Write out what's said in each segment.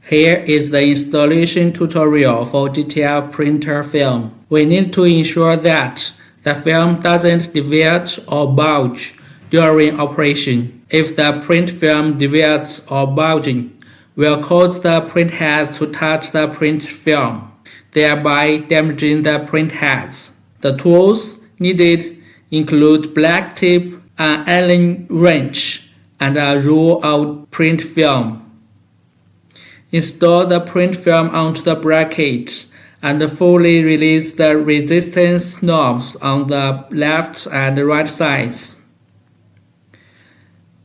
Here is the installation tutorial for detail printer film. We need to ensure that the film doesn't deviate or bulge during operation. If the print film deviates or bulging, will cause the print heads to touch the print film, thereby damaging the print heads. The tools needed include black tape, an Allen wrench, and a roll of print film. Install the print film onto the bracket and fully release the resistance knobs on the left and right sides.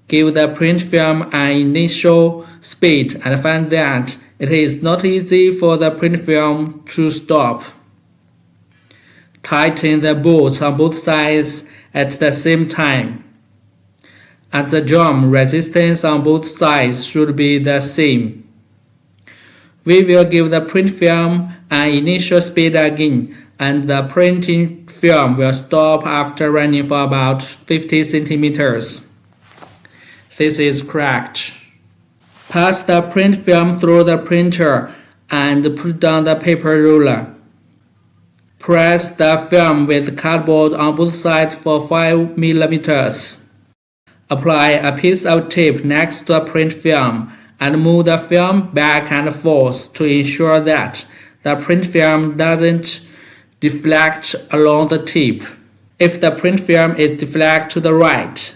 Give the print film an initial speed and find that it is not easy for the print film to stop. Tighten the bolts on both sides at the same time, and the drum resistance on both sides should be the same. We will give the print film an initial speed again, and the printing film will stop after running for about 50 centimeters. This is correct. Pass the print film through the printer and put down the paper roller. Press the film with cardboard on both sides for 5 millimeters. Apply a piece of tape next to the print film and move the film back and forth to ensure that the print film doesn't deflect along the tip. If the print film is deflected to the right,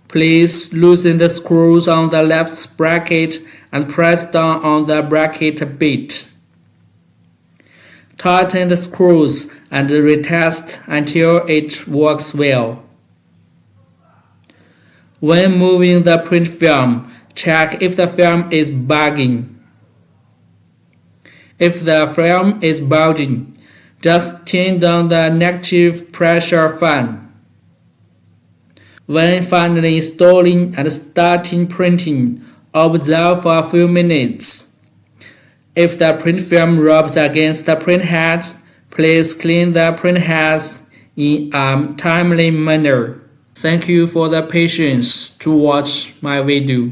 please loosen the screws on the left bracket and press down on the bracket a bit. Tighten the screws and retest until it works well. When moving the print film, check if the film is bugging. If the film is bulging, just turn down the negative pressure fan. When finally installing and starting printing, observe for a few minutes. If the print film rubs against the print head, please clean the print heads in a timely manner. Thank you for the patience to watch my video.